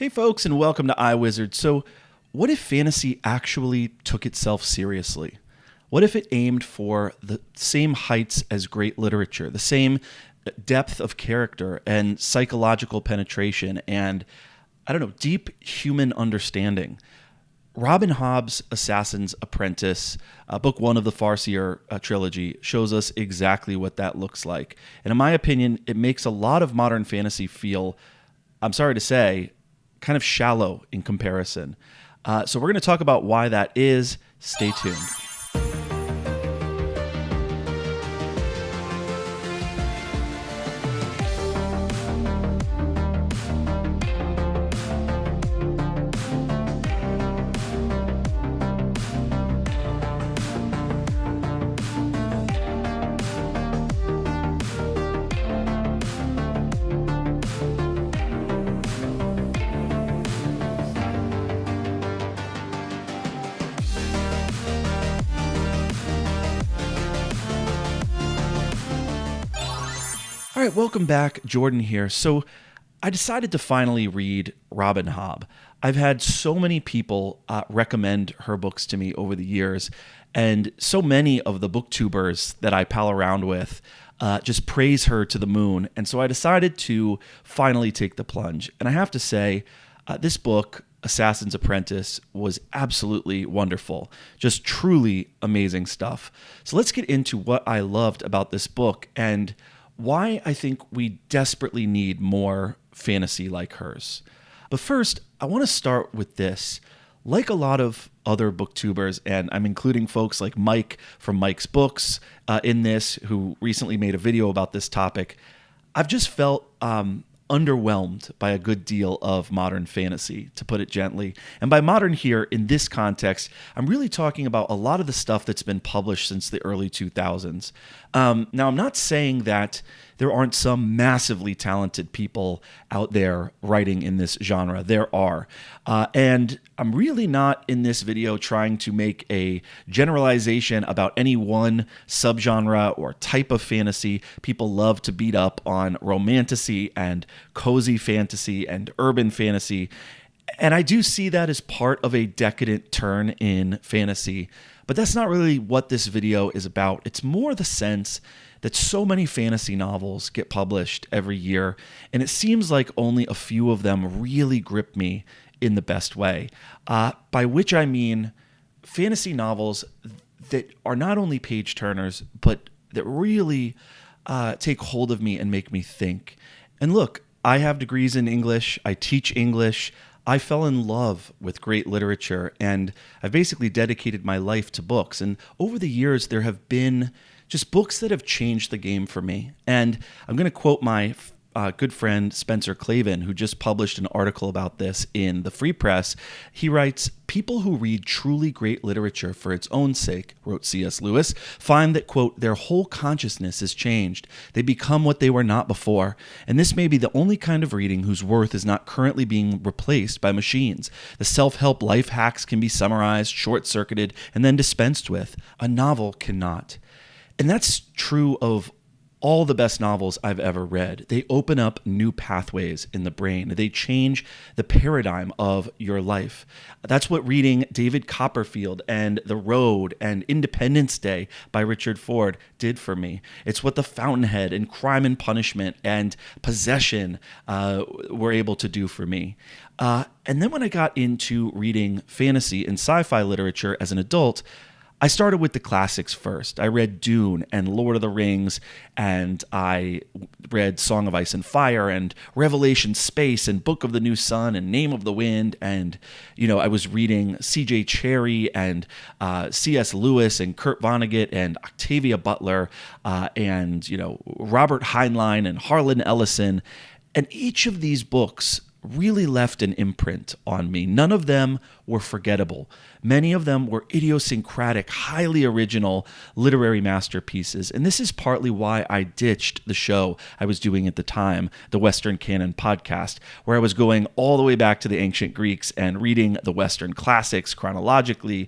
Hey folks, and welcome to iWizard. So, what if fantasy actually took itself seriously? What if it aimed for the same heights as great literature, the same depth of character and psychological penetration and, deep human understanding? Robin Hobb's Assassin's Apprentice, book one of the Farseer trilogy, shows us exactly what that looks like. And in my opinion, it makes a lot of modern fantasy feel, I'm sorry to say, kind of shallow in comparison. So we're going to talk about why that is. Stay tuned. All right, welcome back. Jordan here. So I decided to finally read Robin Hobb. I've had so many people recommend her books to me over the years, and so many of the booktubers that I pal around with just praise her to the moon. And so I decided to finally take the plunge. And I have to say, this book, Assassin's Apprentice, was absolutely wonderful. Just truly amazing stuff. So let's get into what I loved about this book and why I think we desperately need more fantasy like hers. But first, I want to start with this. Like a lot of other booktubers, and I'm including folks like Mike from Mike's Books in this, who recently made a video about this topic, I've just felt underwhelmed by a good deal of modern fantasy, to put it gently. And by modern here, in this context, I'm really talking about a lot of the stuff that's been published since the early 2000s. Now, I'm not saying that there aren't some massively talented people out there writing in this genre. There are. And I'm really not in this video trying to make a generalization about any one subgenre or type of fantasy. People love to beat up on romantasy and cozy fantasy and urban fantasy. And I do see that as part of a decadent turn in fantasy. But that's not really what this video is about. It's more the sense that so many fantasy novels get published every year, and it seems like only a few of them really grip me in the best way. By which I mean fantasy novels that are not only page turners, but that really take hold of me and make me think. And look, I have degrees in English. I teach English. I fell in love with great literature, and I've basically dedicated my life to books. And over the years, there have been just books that have changed the game for me. And I'm going to quote my good friend Spencer Clavin, who just published an article about this in the Free Press. He writes, "People who read truly great literature for its own sake," wrote C.S. Lewis, "find that, quote, their whole consciousness is changed. They become what they were not before. And this may be the only kind of reading whose worth is not currently being replaced by machines. The self-help life hacks can be summarized, short-circuited, and then dispensed with. A novel cannot." And that's true of all the best novels I've ever read. They open up new pathways in the brain. They change the paradigm of your life. That's what reading David Copperfield and The Road and Independence Day by Richard Ford did for me. It's what The Fountainhead and Crime and Punishment and Possession were able to do for me. And then when I got into reading fantasy and sci-fi literature as an adult, I started with the classics first. I read Dune and Lord of the Rings, and I read Song of Ice and Fire and Revelation Space and Book of the New Sun and Name of the Wind. And, I was reading C.J. Cherryh and C.S. Lewis and Kurt Vonnegut and Octavia Butler and, Robert Heinlein and Harlan Ellison. And each of these books really left an imprint on me. None of them were forgettable. Many of them were idiosyncratic, highly original literary masterpieces. And this is partly why I ditched the show I was doing at the time, the Western Canon podcast, where I was going all the way back to the ancient Greeks and reading the Western classics chronologically.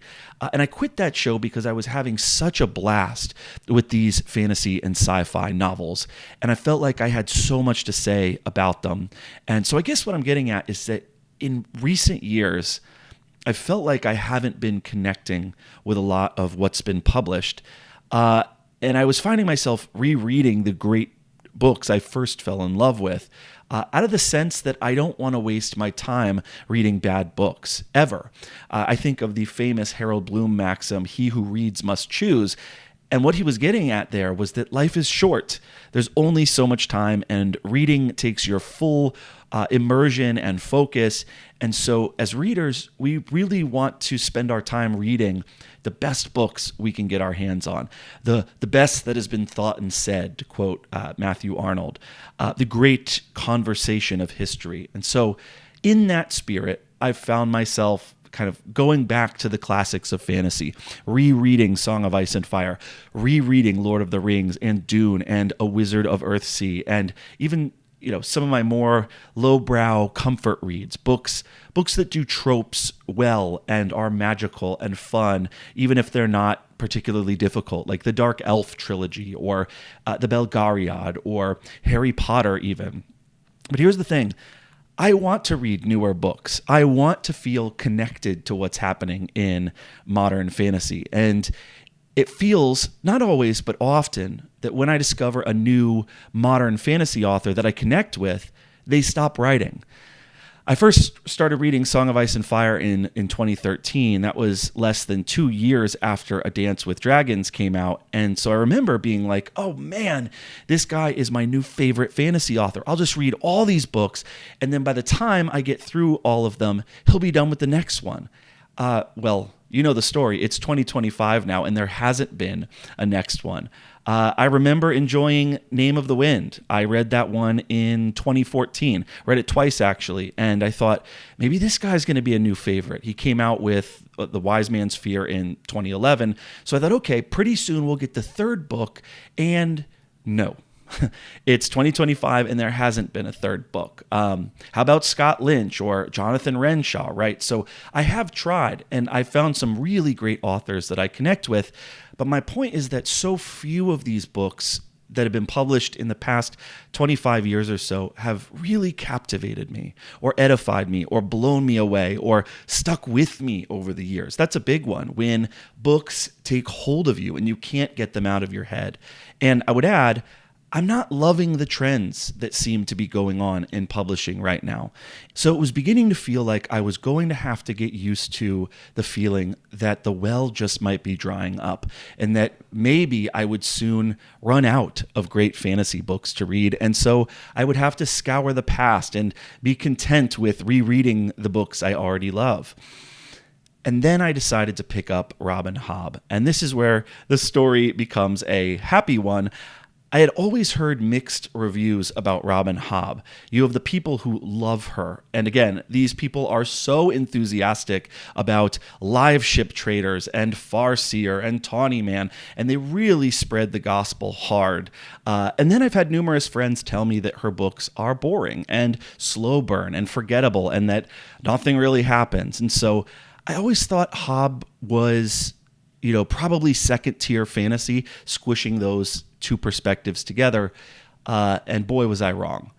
And I quit that show because I was having such a blast with these fantasy and sci-fi novels. And I felt like I had so much to say about them. And so I guess what I'm getting at is that in recent years, I felt like I haven't been connecting with a lot of what's been published. And I was finding myself rereading the great books I first fell in love with, out of the sense that I don't want to waste my time reading bad books, ever. I think of the famous Harold Bloom maxim, "He who reads must choose." And what he was getting at there was that life is short. There's only so much time, and reading takes your full immersion and focus. And so as readers, we really want to spend our time reading the best books we can get our hands on, the best that has been thought and said, to quote Matthew Arnold, the great conversation of history. And so in that spirit, I've found myself kind of going back to the classics of fantasy, rereading Song of Ice and Fire, rereading Lord of the Rings and Dune and A Wizard of Earthsea, and even some of my more lowbrow comfort reads, books that do tropes well and are magical and fun, even if they're not particularly difficult, like the Dark Elf trilogy or the Belgariad or Harry Potter even. But here's the thing. I want to read newer books. I want to feel connected to what's happening in modern fantasy. And it feels, not always, but often, that when I discover a new modern fantasy author that I connect with, they stop writing. I first started reading Song of Ice and Fire in 2013. That was less than 2 years after A Dance with Dragons came out. And so I remember being like, oh man, this guy is my new favorite fantasy author. I'll just read all these books, and then by the time I get through all of them, he'll be done with the next one. Well, you know the story. It's 2025 now, and there hasn't been a next one. I remember enjoying Name of the Wind. I read that one in 2014, read it twice actually, and I thought, maybe this guy's going to be a new favorite. He came out with The Wise Man's Fear in 2011, so I thought, okay, pretty soon we'll get the third book, and no. It's 2025 and there hasn't been a third book. How about Scott Lynch or Jonathan Renshaw, right? So I have tried, and I found some really great authors that I connect with. But my point is that so few of these books that have been published in the past 25 years or so have really captivated me or edified me or blown me away or stuck with me over the years. That's a big one, when books take hold of you and you can't get them out of your head. And I would add, I'm not loving the trends that seem to be going on in publishing right now. So it was beginning to feel like I was going to have to get used to the feeling that the well just might be drying up, and that maybe I would soon run out of great fantasy books to read. And so I would have to scour the past and be content with rereading the books I already love. And then I decided to pick up Robin Hobb. And this is where the story becomes a happy one. I had always heard mixed reviews about Robin Hobb. You have the people who love her. And again, these people are so enthusiastic about live ship traders and Farseer and Tawny Man, and they really spread the gospel hard. And then I've had numerous friends tell me that her books are boring and slow burn and forgettable, and that nothing really happens. And so I always thought Hobb was, probably second tier fantasy, squishing those two perspectives together, and boy was I wrong.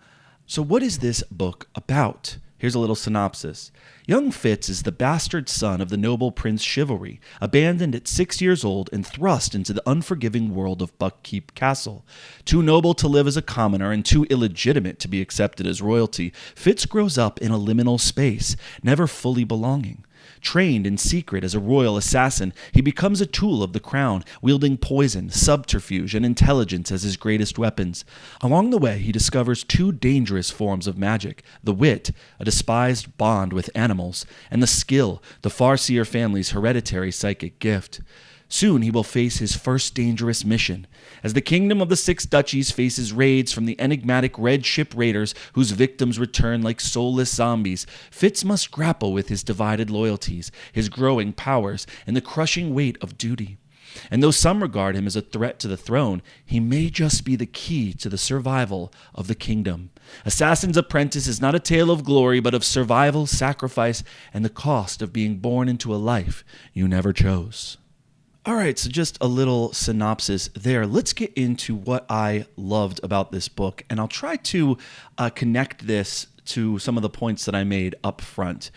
So what is this book about? Here's a little synopsis. Young Fitz is the bastard son of the noble Prince Chivalry, abandoned at 6 years old and thrust into the unforgiving world of Buckkeep Castle. Too noble to live as a commoner and too illegitimate to be accepted as royalty, Fitz grows up in a liminal space, never fully belonging. Trained in secret as a royal assassin, he becomes a tool of the crown, wielding poison, subterfuge, and intelligence as his greatest weapons. Along the way, he discovers two dangerous forms of magic: the wit, a despised bond with animals, and the skill, the Farseer family's hereditary psychic gift. Soon he will face his first dangerous mission. As the kingdom of the Six Duchies faces raids from the enigmatic Red Ship Raiders whose victims return like soulless zombies, Fitz must grapple with his divided loyalties, his growing powers, and the crushing weight of duty. And though some regard him as a threat to the throne, he may just be the key to the survival of the kingdom. Assassin's Apprentice is not a tale of glory, but of survival, sacrifice, and the cost of being born into a life you never chose. All right, so just a little synopsis there. Let's get into what I loved about this book, and I'll try to connect this to some of the points that I made up front.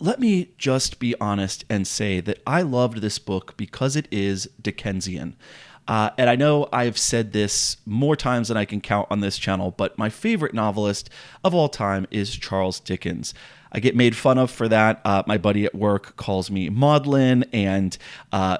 Let me just be honest and say that I loved this book because it is Dickensian. And I know I've said this more times than I can count on this channel, but my favorite novelist of all time is Charles Dickens. I get made fun of for that. My buddy at work calls me maudlin and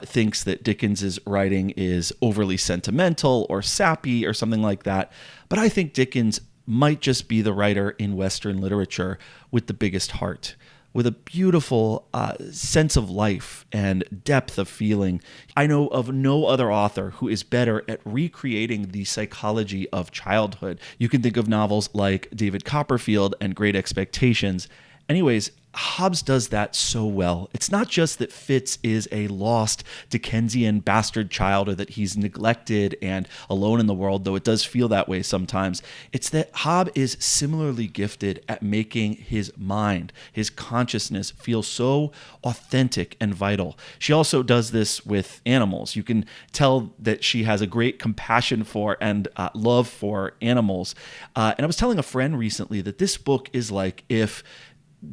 thinks that Dickens's writing is overly sentimental or sappy or something like that. But I think Dickens might just be the writer in Western literature with the biggest heart, with a beautiful sense of life and depth of feeling. I know of no other author who is better at recreating the psychology of childhood. You can think of novels like David Copperfield and Great Expectations. Anyways, Hobbs does that so well. It's not just that Fitz is a lost Dickensian bastard child or that he's neglected and alone in the world, though it does feel that way sometimes. It's that Hobb is similarly gifted at making his mind, his consciousness feel so authentic and vital. She also does this with animals. You can tell that she has a great compassion for and love for animals. And I was telling a friend recently that this book is like if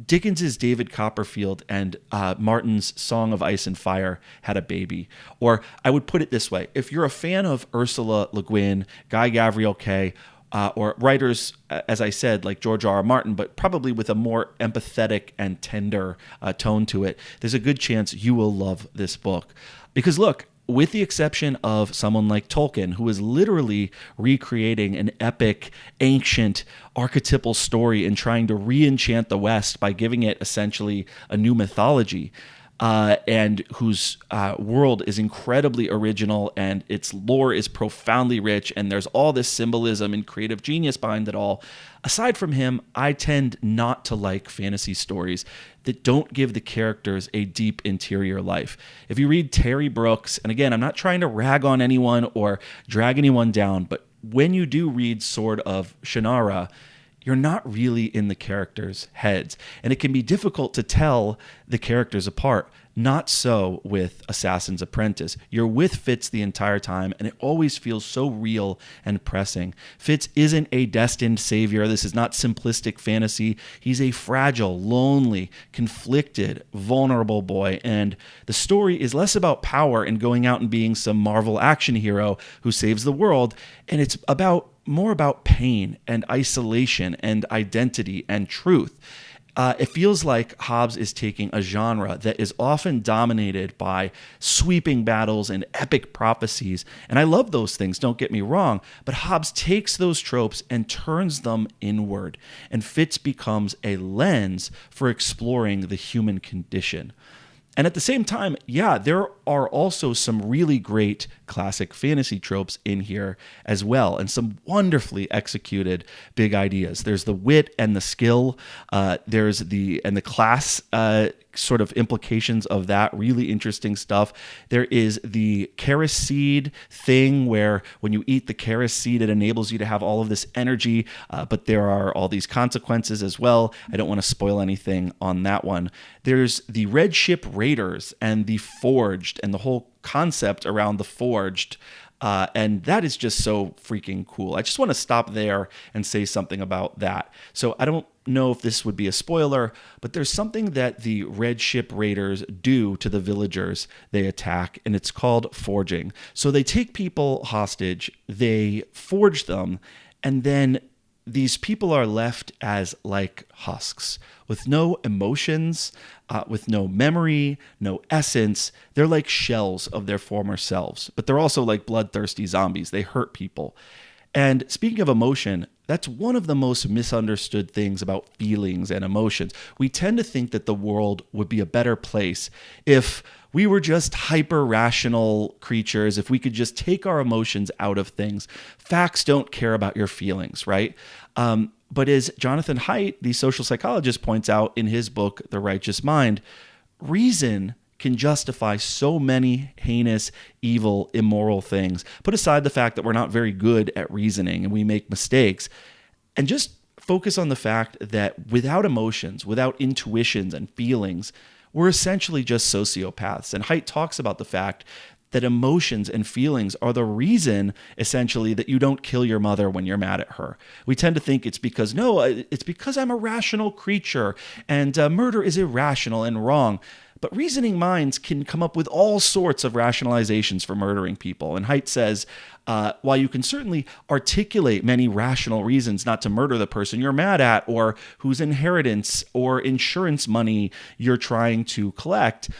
Dickens's David Copperfield and Martin's Song of Ice and Fire had a baby. Or I would put it this way. If you're a fan of Ursula Le Guin, Guy Gavriel Kay, or writers, as I said, like George R. R. Martin, but probably with a more empathetic and tender tone to it, there's a good chance you will love this book. Because look, with the exception of someone like Tolkien, who is literally recreating an epic, ancient, archetypal story and trying to re-enchant the West by giving it essentially a new mythology, and whose world is incredibly original and its lore is profoundly rich and there's all this symbolism and creative genius behind it all. Aside from him, I tend not to like fantasy stories that don't give the characters a deep interior life. If you read Terry Brooks, and again, I'm not trying to rag on anyone or drag anyone down, but when you do read Sword of Shannara, you're not really in the characters' heads. And it can be difficult to tell the characters apart. Not so with Assassin's Apprentice. You're with Fitz the entire time, and it always feels so real and pressing. Fitz isn't a destined savior. This is not simplistic fantasy. He's a fragile, lonely, conflicted, vulnerable boy. And the story is less about power and going out and being some Marvel action hero who saves the world, and it's more about pain and isolation and identity and truth. It feels like Hobbs is taking a genre that is often dominated by sweeping battles and epic prophecies. And I love those things, don't get me wrong. But Hobbs takes those tropes and turns them inward. And Fitz becomes a lens for exploring the human condition. And at the same time, yeah, there are also some really great classic fantasy tropes in here as well, and some wonderfully executed big ideas. There's the wit and the skill. There's the class sort of implications of that, really interesting stuff. There is the Karis seed thing where when you eat the Karis seed, it enables you to have all of this energy, but there are all these consequences as well. I don't want to spoil anything on that one. There's the Red Ship Raiders and the Forged and the whole concept around the Forged. And that is just so freaking cool. I just want to stop there and say something about that. So I don't know if this would be a spoiler, but there's something that the Red Ship Raiders do to the villagers they attack, and it's called forging. So they take people hostage, they forge them, and then these people are left as like husks with no emotions, with no memory, no essence. They're like shells of their former selves, but they're also like bloodthirsty zombies. They hurt people. And speaking of emotion, that's one of the most misunderstood things about feelings and emotions. We tend to think that the world would be a better place if we were just hyper-rational creatures, if we could just take our emotions out of things. Facts don't care about your feelings, right? But as Jonathan Haidt, the social psychologist, points out in his book, The Righteous Mind, reason can justify so many heinous, evil, immoral things. Put aside the fact that we're not very good at reasoning and we make mistakes, and just focus on the fact that without emotions, without intuitions and feelings, we're essentially just sociopaths. And Haidt talks about the fact that emotions and feelings are the reason, essentially, that you don't kill your mother when you're mad at her. We tend to think it's because, no, it's because I'm a rational creature and murder is irrational and wrong. But reasoning minds can come up with all sorts of rationalizations for murdering people. And Haidt says, while you can certainly articulate many rational reasons not to murder the person you're mad at or whose inheritance or insurance money you're trying to collect,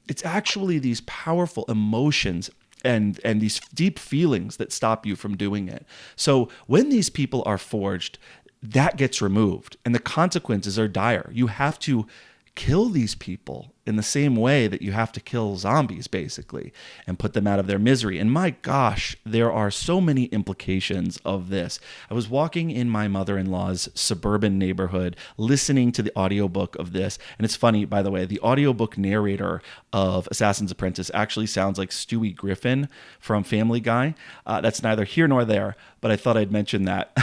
it's actually these powerful emotions and these deep feelings that stop you from doing it. So when these people are forged, that gets removed and the consequences are dire. You have to kill these people in the same way that you have to kill zombies, basically, and put them out of their misery. And my gosh, there are so many implications of this. I was walking in my mother-in-law's suburban neighborhood listening to the audiobook of this. And it's funny, by the way, the audiobook narrator of Assassin's Apprentice actually sounds like Stewie Griffin from Family Guy. That's neither here nor there, but I thought I'd mention that.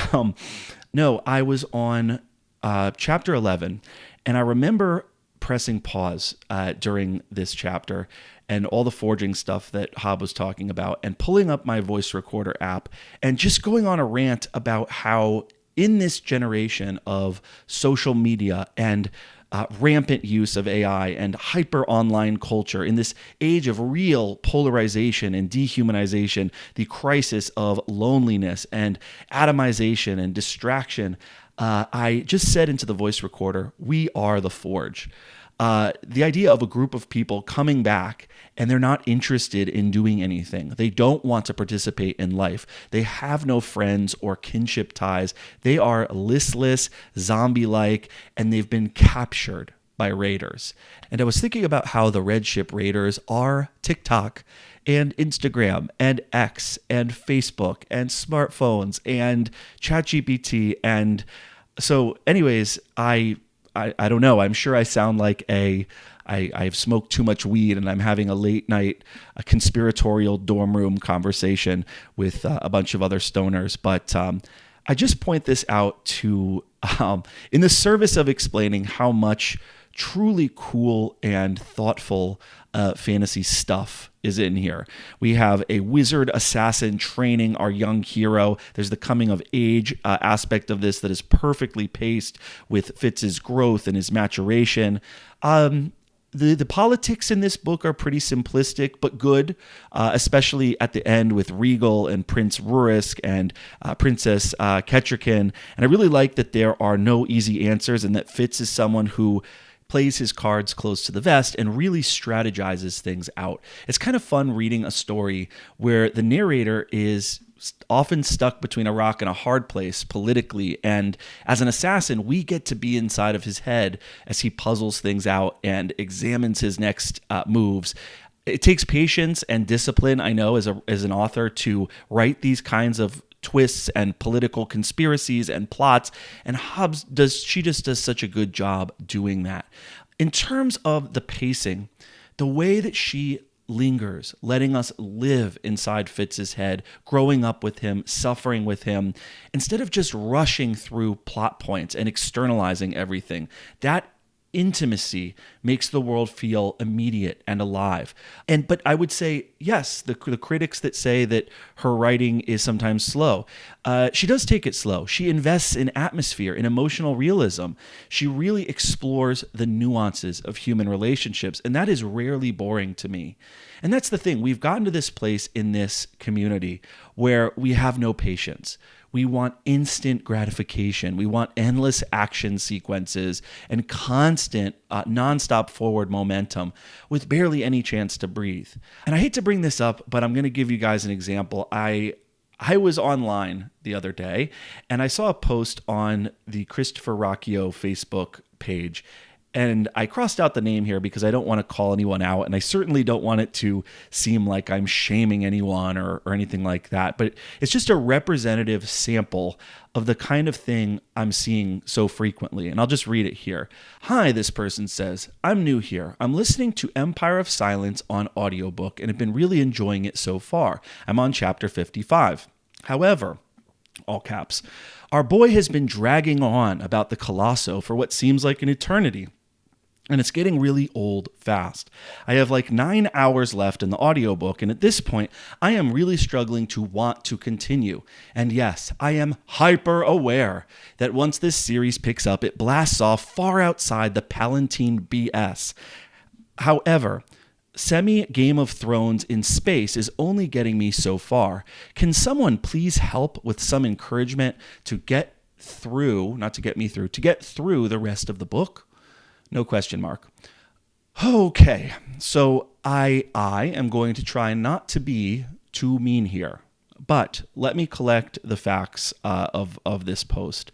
No, I was on chapter 11, and I remember pressing pause during this chapter and all the forging stuff that Hobb was talking about and pulling up my voice recorder app and just going on a rant about how in this generation of social media and rampant use of AI and hyper online culture, in this age of real polarization and dehumanization, the crisis of loneliness and atomization and distraction, I just said into the voice recorder, we are the Forge. The idea of a group of people coming back and they're not interested in doing anything. They don't want to participate in life. They have no friends or kinship ties. They are listless, zombie-like, and they've been captured by raiders. And I was thinking about how the Red Ship raiders are TikTok and Instagram and X and Facebook and smartphones and ChatGPT. And so anyways, I don't know. I'm sure I sound like I've smoked too much weed and I'm having a late night, a conspiratorial dorm room conversation with a bunch of other stoners. But I just point this out to, in the service of explaining how much truly cool and thoughtful fantasy stuff is in here. We have a wizard assassin training our young hero. There's the coming of age aspect of this that is perfectly paced with Fitz's growth and his maturation. The politics in this book are pretty simplistic but good, especially at the end with Regal and Prince Rurisk and Princess Ketcherkin. And I really like that there are no easy answers and that Fitz is someone who plays his cards close to the vest and really strategizes things out. It's kind of fun reading a story where the narrator is often stuck between a rock and a hard place politically, and as an assassin, we get to be inside of his head as he puzzles things out and examines his next moves. It takes patience and discipline, I know, as an author to write these kinds of twists and political conspiracies and plots, and Hobbs just does such a good job doing that. In terms of the pacing, the way that she lingers, letting us live inside Fitz's head, growing up with him, suffering with him, instead of just rushing through plot points and externalizing everything, that intimacy makes the world feel immediate and alive. But I would say, yes, the critics that say that her writing is sometimes slow, she does take it slow. She invests in atmosphere, in emotional realism. She really explores the nuances of human relationships, and that is rarely boring to me. And that's the thing. We've gotten to this place in this community where we have no patience. We want instant gratification. We want endless action sequences and constant, nonstop forward momentum with barely any chance to breathe. And I hate to bring this up, but I'm going to give you guys an example. I was online the other day, and I saw a post on the Christopher Rocchio Facebook page. And I crossed out the name here because I don't want to call anyone out, and I certainly don't want it to seem like I'm shaming anyone or anything like that. But it's just a representative sample of the kind of thing I'm seeing so frequently. And I'll just read it here. Hi, this person says, I'm new here. I'm listening to Empire of Silence on audiobook and have been really enjoying it so far. I'm on chapter 55. However, all caps, our boy has been dragging on about the Colosso for what seems like an eternity. And it's getting really old fast. I have like 9 hours left in the audiobook, and at this point, I am really struggling to want to continue. And yes, I am hyper aware that once this series picks up, it blasts off far outside the Palatine BS. However, semi-Game of Thrones in space is only getting me so far. Can someone please help with some encouragement to get through, not to get me through, to get through the rest of the book? No question mark. Okay, so I am going to try not to be too mean here, but let me collect the facts of this post.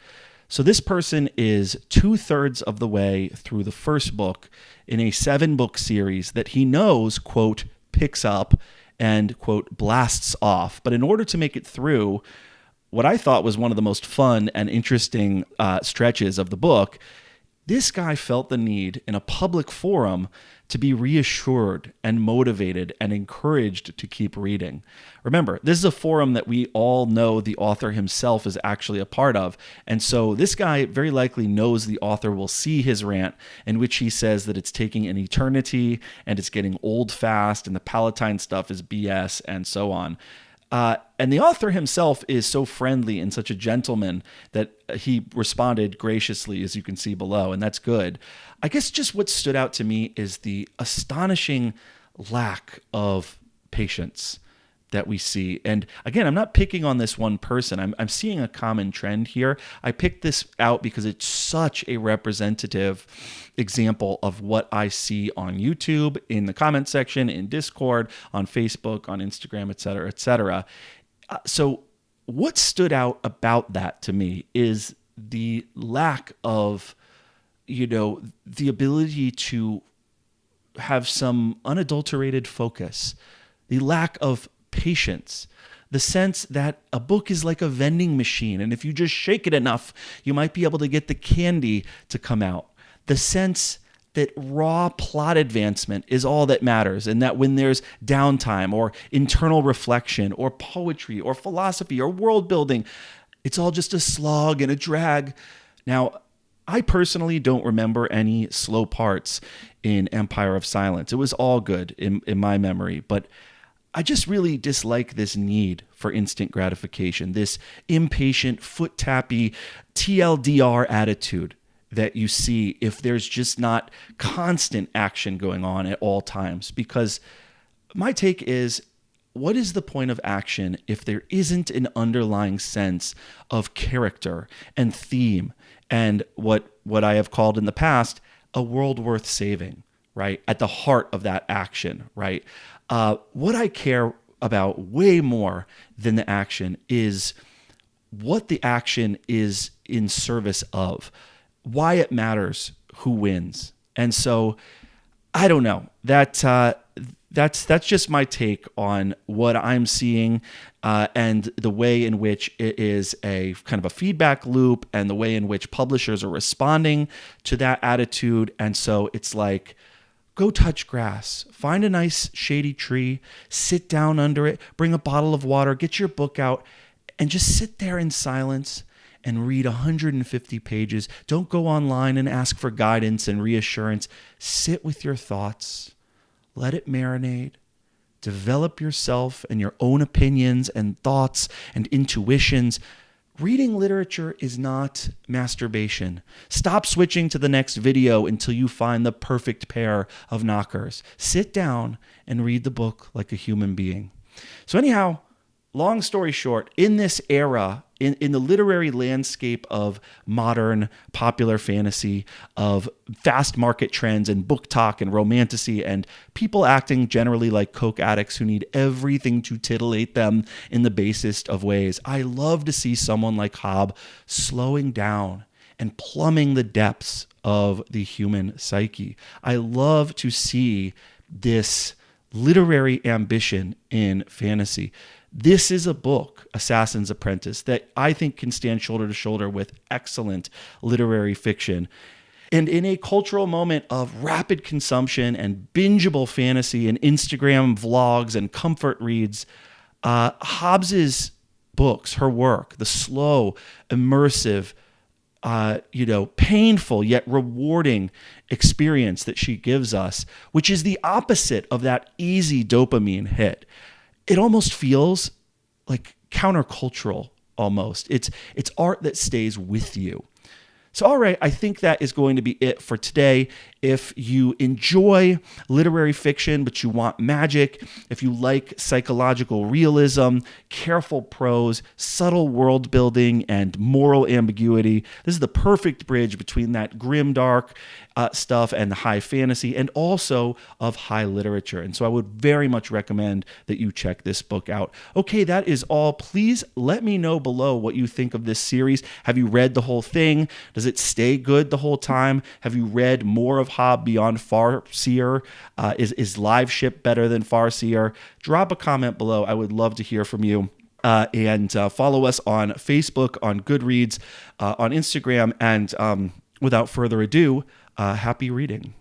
So this person is 2/3 of the way through the first book in a 7-book series that he knows, quote, picks up and, quote, blasts off. But in order to make it through what I thought was one of the most fun and interesting stretches of the book, this guy felt the need in a public forum to be reassured and motivated and encouraged to keep reading. Remember, this is a forum that we all know the author himself is actually a part of. And so this guy very likely knows the author will see his rant in which he says that it's taking an eternity and it's getting old fast and the Palatine stuff is BS and so on. And the author himself is so friendly and such a gentleman that he responded graciously, as you can see below, and that's good. I guess just what stood out to me is the astonishing lack of patience that we see. And again, I'm not picking on this one person. I'm seeing a common trend here. I picked this out because it's such a representative example of what I see on YouTube, in the comment section, in Discord, on Facebook, on Instagram, et cetera, et cetera. So what stood out about that to me is the lack of, the ability to have some unadulterated focus, the lack of patience, the sense that a book is like a vending machine, and if you just shake it enough, you might be able to get the candy to come out. The sense that raw plot advancement is all that matters, and that when there's downtime or internal reflection or poetry or philosophy or world building, it's all just a slog and a drag. Now, I personally don't remember any slow parts in Empire of Silence. It was all good in my memory, but I just really dislike this need for instant gratification, this impatient, foot-tappy TLDR attitude that you see if there's just not constant action going on at all times. Because my take is, what is the point of action if there isn't an underlying sense of character and theme and what I have called in the past a world worth saving, right? At the heart of that action, right? What I care about way more than the action is what the action is in service of, why it matters, who wins. And so I don't know. That's just my take on what I'm seeing and the way in which it is a kind of a feedback loop and the way in which publishers are responding to that attitude. And so it's like, go touch grass, find a nice shady tree, sit down under it, bring a bottle of water, get your book out, and just sit there in silence and read 150 pages. Don't go online and ask for guidance and reassurance. Sit with your thoughts, let it marinate, develop yourself and your own opinions and thoughts and intuitions. Reading literature is not masturbation. Stop switching to the next video until you find the perfect pair of knockers. Sit down and read the book like a human being. So anyhow, long story short, in this era, in the literary landscape of modern popular fantasy, of fast market trends and book talk and romantasy and people acting generally like coke addicts who need everything to titillate them in the basest of ways, I love to see someone like Hobb slowing down and plumbing the depths of the human psyche. I love to see this literary ambition in fantasy. This is a book, Assassin's Apprentice, that I think can stand shoulder to shoulder with excellent literary fiction. And in a cultural moment of rapid consumption and bingeable fantasy and Instagram vlogs and comfort reads, Hobbs's books, her work, the slow, immersive, painful yet rewarding experience that she gives us, which is the opposite of that easy dopamine hit. It almost feels like countercultural almost. It's art that stays with you. So, all right, I think that is going to be it for today. If you enjoy literary fiction, but you want magic, if you like psychological realism, careful prose, subtle world building, and moral ambiguity, this is the perfect bridge between that grimdark stuff and the high fantasy, and also of high literature. And so I would very much recommend that you check this book out. Okay, that is all. Please let me know below what you think of this series. Have you read the whole thing? Does it stay good the whole time? Have you read more of Hobb beyond Farseer? Is Live Ship better than Farseer? Drop a comment below. I would love to hear from you. And follow us on Facebook, on Goodreads, on Instagram, and without further ado, happy reading.